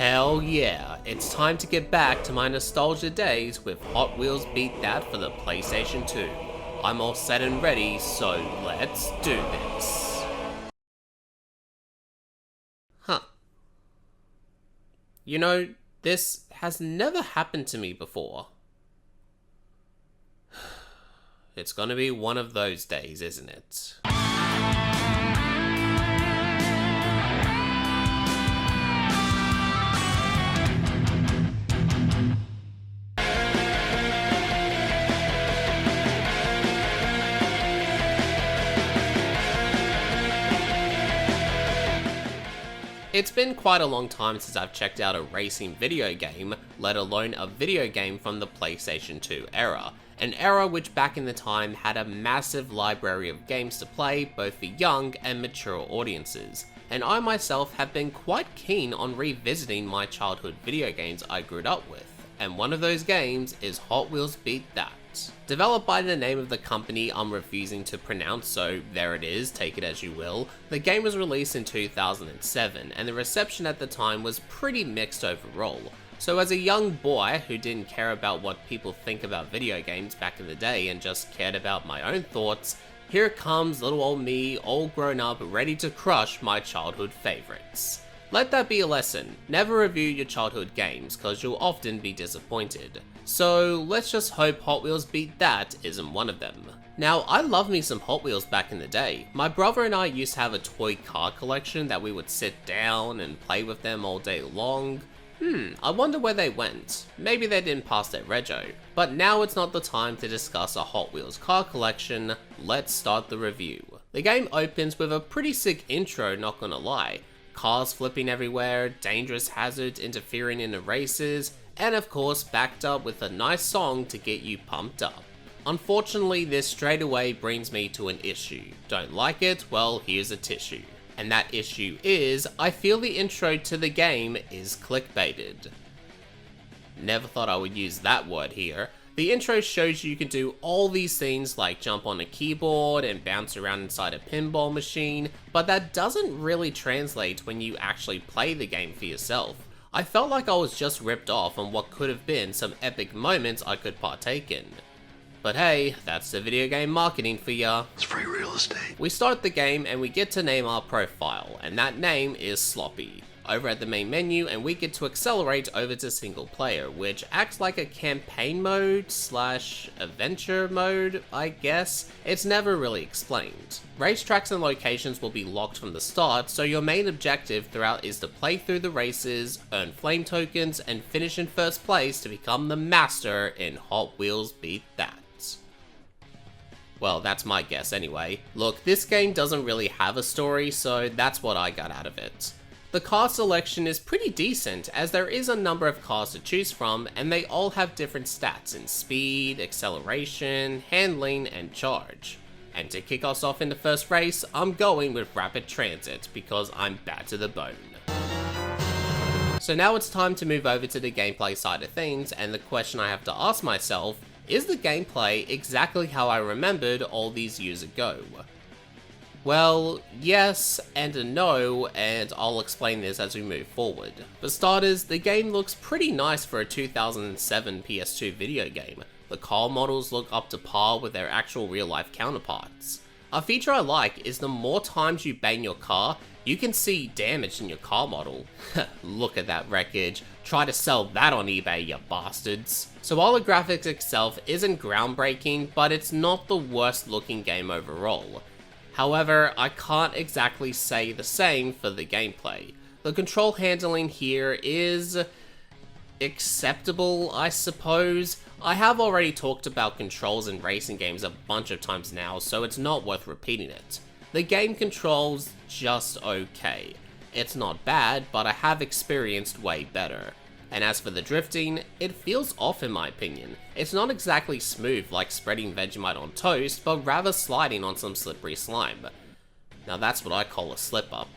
Hell yeah, it's time to get back to my nostalgia days with Hot Wheels Beat That for the PlayStation 2. I'm all set and ready, so let's do this. Huh. You know, this has never happened to me before. It's gonna be one of those days, isn't it? It's been quite a long time since I've checked out a racing video game, let alone a video game from the PlayStation 2 era. An era which back in the time had a massive library of games to play both for young and mature audiences, and I myself have been quite keen on revisiting my childhood video games I grew up with, and one of those games is Hot Wheels Beat That. Developed by the name of the company I'm refusing to pronounce, so there it is, take it as you will, the game was released in 2007, and the reception at the time was pretty mixed overall. So as a young boy who didn't care about what people think about video games back in the day and just cared about my own thoughts, here comes little old me, all grown up, ready to crush my childhood favorites. Let that be a lesson, never review your childhood games, cause you'll often be disappointed. So let's just hope Hot Wheels Beat That isn't one of them. Now, I love me some Hot Wheels back in the day. My brother and I used to have a toy car collection that we would sit down and play with them all day long. I wonder where they went. Maybe they didn't pass their rego. But now it's not the time to discuss a Hot Wheels car collection, let's start the review. The game opens with a pretty sick intro, not gonna lie. Cars flipping everywhere, dangerous hazards interfering in the races, and of course backed up with a nice song to get you pumped up. Unfortunately, this straight away brings me to an issue. Don't like it? Well, here's a tissue. And that issue is, I feel the intro to the game is clickbaited. Never thought I would use that word here. The intro shows you can do all these things like jump on a keyboard and bounce around inside a pinball machine, but that doesn't really translate when you actually play the game for yourself. I felt like I was just ripped off on what could have been some epic moments I could partake in. But hey, that's the video game marketing for ya. It's free real estate. We start the game and we get to name our profile, and that name is Sloppy. Over at the main menu, and we get to accelerate over to single player, which acts like a campaign mode slash adventure mode, I guess. It's never really explained. Racetracks and locations will be locked from the start, so your main objective throughout is to play through the races, earn flame tokens, and finish in first place to become the master in Hot Wheels Beat That. Well, that's my guess anyway. Look, this game doesn't really have a story, so that's what I got out of it. The car selection is pretty decent, as there is a number of cars to choose from, and they all have different stats in speed, acceleration, handling, and charge. And to kick us off in the first race, I'm going with Rapid Transit, because I'm bad to the bone. So now it's time to move over to the gameplay side of things, and the question I have to ask myself, is the gameplay exactly how I remembered all these years ago? Well, yes and a no, and I'll explain this as we move forward. For starters, the game looks pretty nice for a 2007 PS2 video game. The car models look up to par with their actual real-life counterparts. A feature I like is the more times you bang your car, you can see damage in your car model. Look at that wreckage. Try to sell that on eBay, you bastards. So while the graphics itself isn't groundbreaking, but it's not the worst looking game overall. However, I can't exactly say the same for the gameplay. The control handling here is acceptable, I suppose. I have already talked about controls in racing games a bunch of times now, so it's not worth repeating it. The game controls just okay. It's not bad, but I have experienced way better. And as for the drifting, it feels off in my opinion. It's not exactly smooth like spreading Vegemite on toast, but rather sliding on some slippery slime. Now that's what I call a slip-up.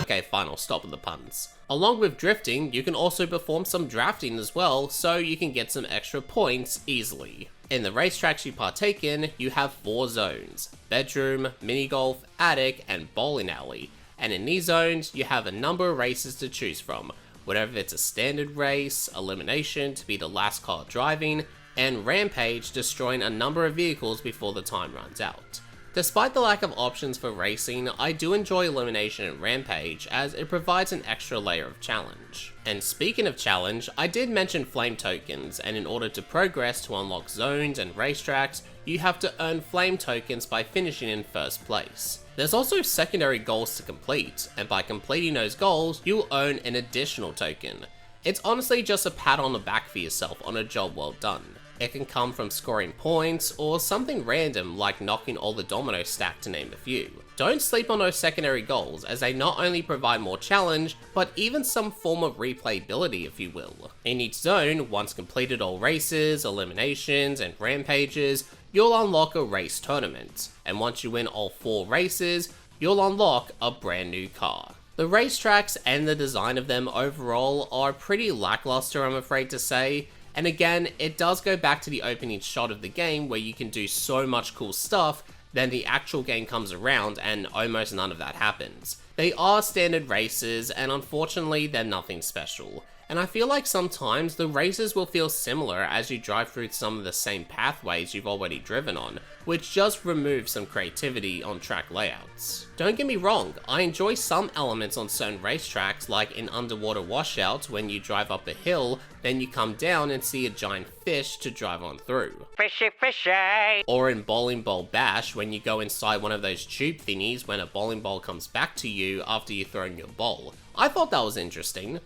Okay, fine, I'll stop with the puns. Along with drifting, you can also perform some drafting as well, so you can get some extra points easily. In the racetracks you partake in, you have 4 zones: bedroom, mini-golf, attic, and bowling alley. And in these zones, you have a number of races to choose from, whether it's a standard race, elimination to be the last car driving, and rampage, destroying a number of vehicles before the time runs out. Despite the lack of options for racing, I do enjoy elimination and rampage as it provides an extra layer of challenge. And speaking of challenge, I did mention flame tokens, and in order to progress to unlock zones and racetracks, you have to earn flame tokens by finishing in first place. There's also secondary goals to complete, and by completing those goals, you'll earn an additional token. It's honestly just a pat on the back for yourself on a job well done. It can come from scoring points, or something random like knocking all the dominoes stack, to name a few. Don't sleep on those secondary goals, as they not only provide more challenge, but even some form of replayability, if you will. In each zone, once completed all races, eliminations, and rampages, you'll unlock a race tournament, and once you win all 4 races, you'll unlock a brand new car. The racetracks and the design of them overall are pretty lackluster, I'm afraid to say. And again, it does go back to the opening shot of the game where you can do so much cool stuff, then the actual game comes around and almost none of that happens. They are standard races, and unfortunately they're nothing special. And I feel like sometimes the races will feel similar as you drive through some of the same pathways you've already driven on, which just removes some creativity on track layouts. Don't get me wrong, I enjoy some elements on certain racetracks, like in underwater washouts when you drive up a hill, then you come down and see a giant fish to drive on through. Fishy, fishy! Or in Bowling Ball Bash when you go inside one of those tube thingies when a bowling ball comes back to you after you've thrown your ball. I thought that was interesting.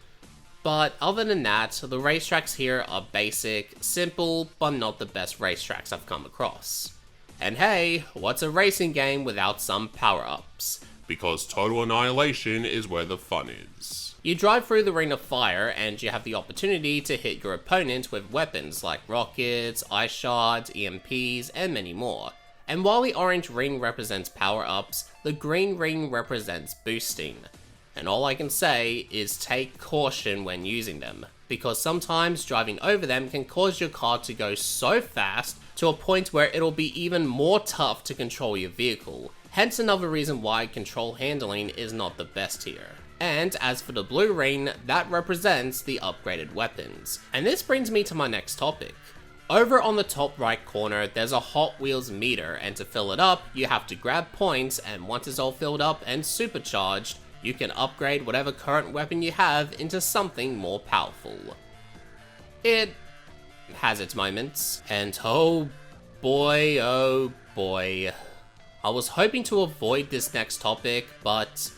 But other than that, the racetracks here are basic, simple, but not the best racetracks I've come across. And hey, what's a racing game without some power-ups? Because total annihilation is where the fun is. You drive through the ring of fire and you have the opportunity to hit your opponent with weapons like rockets, ice shards, EMPs, and many more. And while the orange ring represents power-ups, the green ring represents boosting. And all I can say is take caution when using them, because sometimes driving over them can cause your car to go so fast to a point where it'll be even more tough to control your vehicle, hence another reason why control handling is not the best here. And as for the blue ring, that represents the upgraded weapons. And this brings me to my next topic. Over on the top right corner, there's a Hot Wheels meter, and to fill it up, you have to grab points, and once it's all filled up and supercharged, you can upgrade whatever current weapon you have into something more powerful. It has its moments, and oh boy, I was hoping to avoid this next topic, but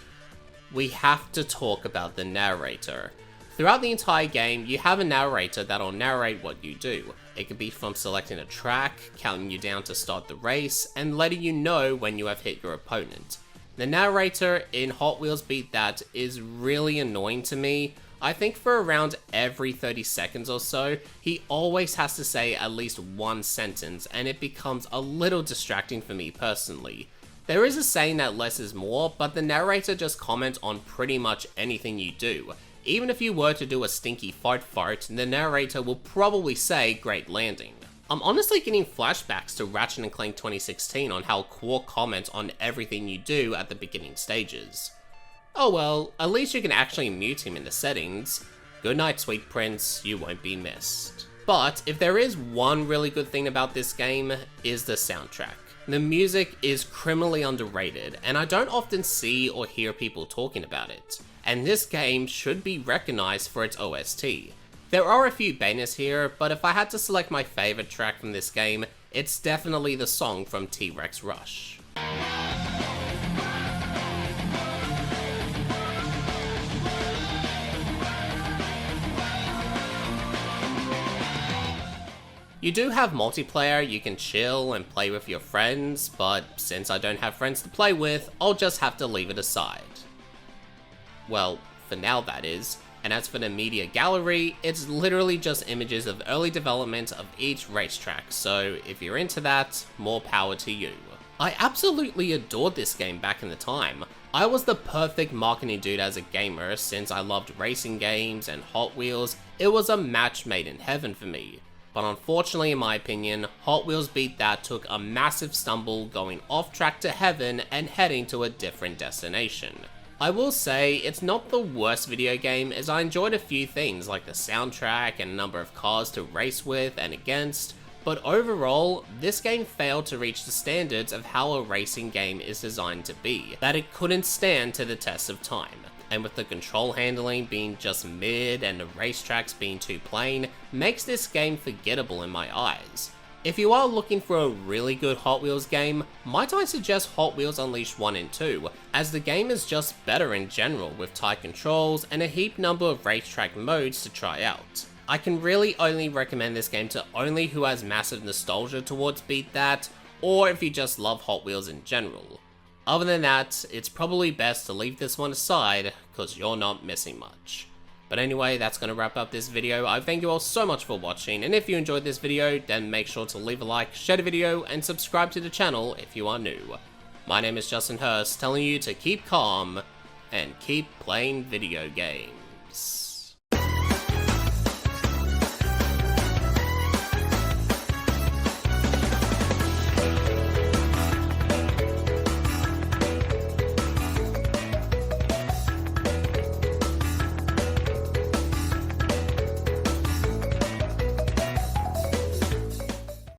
we have to talk about the narrator. Throughout the entire game, you have a narrator that'll narrate what you do. It could be from selecting a track, counting you down to start the race, and letting you know when you have hit your opponent. The narrator in Hot Wheels Beat That is really annoying to me. I think for around every 30 seconds or so, he always has to say at least one sentence, and it becomes a little distracting for me personally. There is a saying that less is more, but the narrator just comments on pretty much anything you do. Even if you were to do a stinky fart, the narrator will probably say great landing. I'm honestly getting flashbacks to Ratchet & Clank 2016 on how Quark comments on everything you do at the beginning stages. Oh well, at least you can actually mute him in the settings. Good night, sweet prince, you won't be missed. But if there is one really good thing about this game, is the soundtrack. The music is criminally underrated, and I don't often see or hear people talking about it. And this game should be recognized for its OST. There are a few bangers here, but if I had to select my favorite track from this game, it's definitely the song from T-Rex Rush. You do have multiplayer, you can chill and play with your friends, but since I don't have friends to play with, I'll just have to leave it aside. Well, for now that is. And as for the media gallery, it's literally just images of early development of each racetrack, so if you're into that, more power to you. I absolutely adored this game back in the time. I was the perfect marketing dude as a gamer since I loved racing games and Hot Wheels. It was a match made in heaven for me. But unfortunately, in my opinion, Hot Wheels Beat That took a massive stumble going off track to heaven and heading to a different destination. I will say, it's not the worst video game, as I enjoyed a few things like the soundtrack and a number of cars to race with and against, but overall, this game failed to reach the standards of how a racing game is designed to be, that it couldn't stand to the test of time. And with the control handling being just mid and the racetracks being too plain, makes this game forgettable in my eyes. If you are looking for a really good Hot Wheels game, might I suggest Hot Wheels Unleashed 1 and 2, as the game is just better in general with tight controls and a heap number of racetrack modes to try out. I can really only recommend this game to only who has massive nostalgia towards Beat That, or if you just love Hot Wheels in general. Other than that, it's probably best to leave this one aside, cause you're not missing much. But anyway, that's going to wrap up this video. I thank you all so much for watching, and if you enjoyed this video, then make sure to leave a like, share the video, and subscribe to the channel if you are new. My name is Justin Hurst, telling you to keep calm, and keep playing video games.